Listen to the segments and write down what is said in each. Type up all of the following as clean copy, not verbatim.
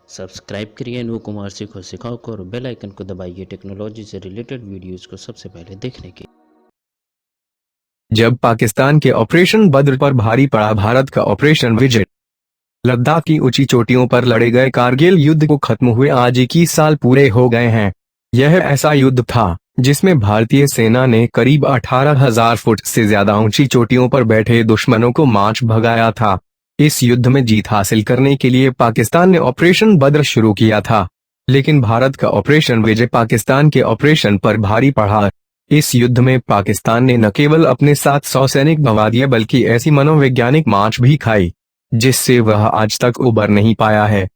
Subscribe करिए अनु कुमार सिखाओ को और बेल आइकन को दबाइए टेक्नोलॉजी से रिलेटेड वीडियोस को सबसे पहले देखने के। जब पाकिस्तान के ऑपरेशन बद्र पर भारी पड़ा भारत का ऑपरेशन विजय। लद्दाख की ऊंची चोटियों पर लड़े गए कारगिल युद्ध को खत्म हुए आज 21 साल पूरे हो गए हैं। यह ऐसा युद्ध था जिसमें भारतीय सेना ने करीब 18,000 फुट से ज्यादा ऊंची चोटियों पर बैठे दुश्मनों को मार्च भगाया था। इस युद्ध में जीत हासिल करने के लिए पाकिस्तान ने ऑपरेशन बद्र शुरू किया था, लेकिन भारत का ऑपरेशन विजय पाकिस्तान के ऑपरेशन पर भारी पड़ा। इस युद्ध में पाकिस्तान ने न केवल अपने 700 सैनिक गंवा दिए बल्कि ऐसी मनोवैज्ञानिक मार भी खाई जिससे वह आज तक उबर नहीं पाया है।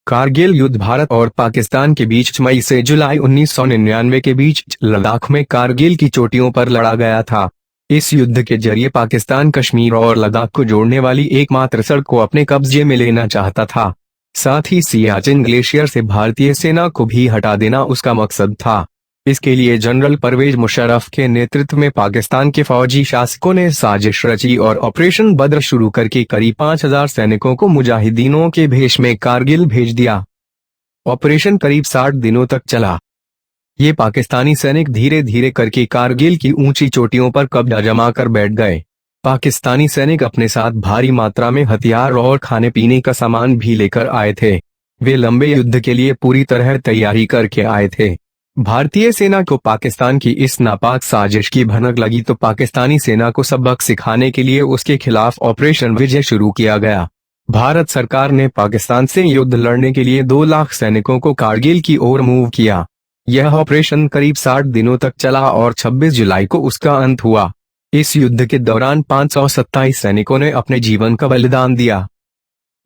कारगिल युद्ध भारत और पाकिस्तान के बीच मई से जुलाई 1999 के बीच लद्दाख में कारगिल की चोटियों पर लड़ा गया था। इस युद्ध के जरिए पाकिस्तान कश्मीर और लद्दाख को जोड़ने वाली एकमात्र सड़क को अपने कब्जे में लेना चाहता था। साथ ही सियाचिन ग्लेशियर से भारतीय सेना को भी हटा देना उसका मकसद था। इसके लिए जनरल परवेज मुशर्रफ के नेतृत्व में पाकिस्तान के फौजी शासकों ने साजिश रची और ऑपरेशन बद्र शुरू करके करीब 5,000 सैनिकों को मुजाहिदीनों के भेष में कारगिल भेज दिया। ऑपरेशन करीब 60 दिनों तक चला। ये पाकिस्तानी सैनिक धीरे धीरे करके कारगिल की ऊंची चोटियों पर कब्जा जमा कर बैठ गए। पाकिस्तानी सैनिक अपने साथ भारी मात्रा में हथियार और खाने पीने का सामान भी लेकर आए थे। वे लंबे युद्ध के लिए पूरी तरह तैयारी करके आए थे। भारतीय सेना को पाकिस्तान की इस नापाक साजिश की भनक लगी तो पाकिस्तानी सेना को सबक सिखाने के लिए उसके खिलाफ ऑपरेशन विजय शुरू किया गया। भारत सरकार ने पाकिस्तान से युद्ध लड़ने के लिए 2 लाख सैनिकों को कारगिल की ओर मूव किया। यह ऑपरेशन करीब 60 दिनों तक चला और 26 जुलाई को उसका अंत हुआ। इस युद्ध के दौरान 527 सैनिकों ने अपने जीवन का बलिदान दिया।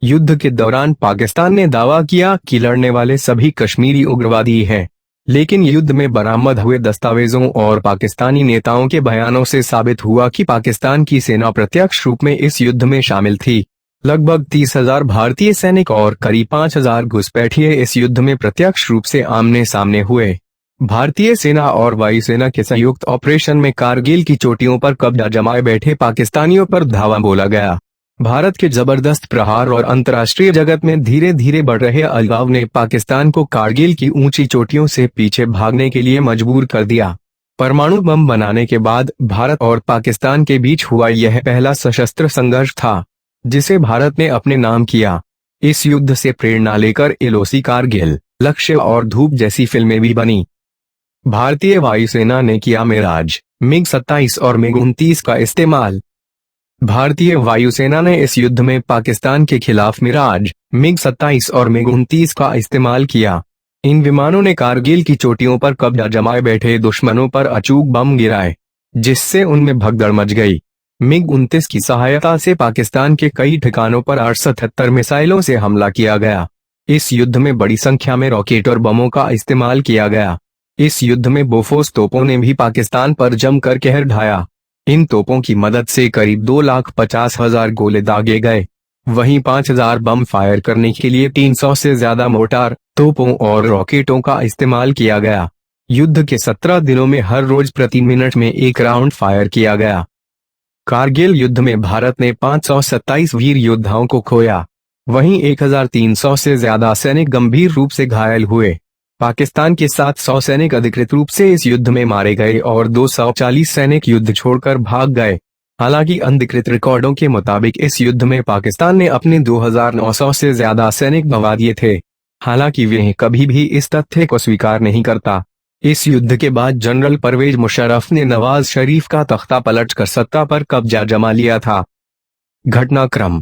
युद्ध के दौरान पाकिस्तान ने दावा किया कि लड़ने वाले सभी कश्मीरी उग्रवादी हैं, लेकिन युद्ध में बरामद हुए दस्तावेजों और पाकिस्तानी नेताओं के बयानों से साबित हुआ कि पाकिस्तान की सेना प्रत्यक्ष रूप में इस युद्ध में शामिल थी। लगभग 30,000 भारतीय सैनिक और करीब 5,000 घुसपैठिए इस युद्ध में प्रत्यक्ष रूप से आमने सामने हुए। भारतीय सेना और वायुसेना के संयुक्त ऑपरेशन में कारगिल की चोटियों पर कब्जा जमाए बैठे पाकिस्तानियों पर धावा बोला गया। भारत के जबरदस्त प्रहार और अंतर्राष्ट्रीय जगत में धीरे धीरे बढ़ रहे अलगाव ने पाकिस्तान को कारगिल की ऊंची चोटियों से पीछे भागने के लिए मजबूर कर दिया। परमाणु बम बनाने के बाद भारत और पाकिस्तान के बीच हुआ यह पहला सशस्त्र संघर्ष था जिसे भारत ने अपने नाम किया। इस युद्ध से प्रेरणा लेकर एलओसी, कारगिल, लक्ष्य और धूप जैसी फिल्में भी बनी। भारतीय वायुसेना ने किया मिराज, मिग-27 और मिग-29 का इस्तेमाल। भारतीय वायुसेना ने इस युद्ध में पाकिस्तान के खिलाफ मिराज, मिग-27 और मिग-29 का इस्तेमाल किया। इन विमानों ने कारगिल की चोटियों पर कब्जा जमाए बैठे दुश्मनों पर अचूक बम गिराए जिससे उनमें भगदड़ मच गई। मिग-29 की सहायता से पाकिस्तान के कई ठिकानों पर 877 मिसाइलों से हमला किया गया। इस युद्ध में बड़ी संख्या में रॉकेट और बमों का इस्तेमाल किया गया। इस युद्ध में बोफोर्स तोपों ने भी पाकिस्तान पर जमकर कहर ढाया। इन तोपों की मदद से करीब 2,50,000 गोले दागे गए। वहीं 5,000 बम फायर करने के लिए 300 से ज्यादा मोर्टार, तोपों और रॉकेटों का इस्तेमाल किया गया। युद्ध के 17 दिनों में हर रोज प्रति मिनट में 1 राउंड फायर किया गया। कारगिल युद्ध में भारत ने 527 वीर योद्धाओं को खोया। वहीं 1,300 से ज्यादा सैनिक गंभीर रूप से घायल हुए। पाकिस्तान के 700 सैनिक अधिकृत रूप से इस युद्ध में मारे गए और 240 सैनिक युद्ध छोड़कर भाग गए। हालांकि अधिकृत रिकॉर्डों के मुताबिक इस युद्ध में पाकिस्तान ने अपने 2,900 से ज्यादा सैनिक गंवा दिए थे। हालांकि वह कभी भी इस तथ्य को स्वीकार नहीं करता। इस युद्ध के बाद जनरल परवेज मुशर्रफ ने नवाज शरीफ का तख्ता पलटकर सत्ता पर कब्जा जमा लिया था। घटनाक्रम: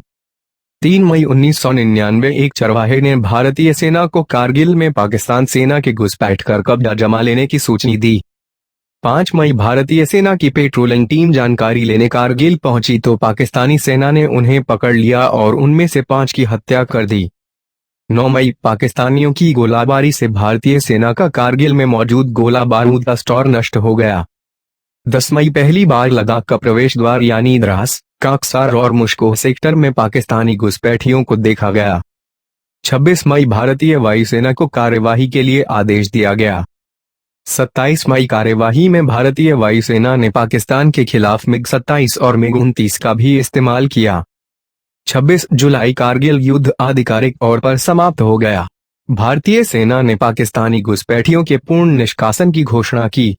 3 मई 1999 एक चरवाहे ने भारतीय सेना को कारगिल में पाकिस्तान सेना के घुसपैठ कर कब्जा जमा लेने की सूचना दी। 5 मई भारतीय सेना की पेट्रोलिंग टीम जानकारी लेने कारगिल पहुंची तो पाकिस्तानी सेना ने उन्हें पकड़ लिया और उनमें से 5 की हत्या कर दी। 9 मई पाकिस्तानियों की गोलाबारी से भारतीय सेना का कारगिल में मौजूद गोला बारूद का स्टोर नष्ट हो गया। 10 मई पहली बार लद्दाख का प्रवेश द्वार यानी द्रास, काकसार और मुश्को सेक्टर में पाकिस्तानी घुसपैठियों को देखा गया। 26 मई भारतीय वायुसेना को कार्यवाही के लिए आदेश दिया गया। 27 मई कार्यवाही में भारतीय वायुसेना ने पाकिस्तान के खिलाफ मिग-27 और मिग-29 का भी इस्तेमाल किया। 26 जुलाई कारगिल युद्ध आधिकारिक तौर पर समाप्त हो गया। भारतीय सेना ने पाकिस्तानी घुसपैठियों के पूर्ण निष्कासन की घोषणा की।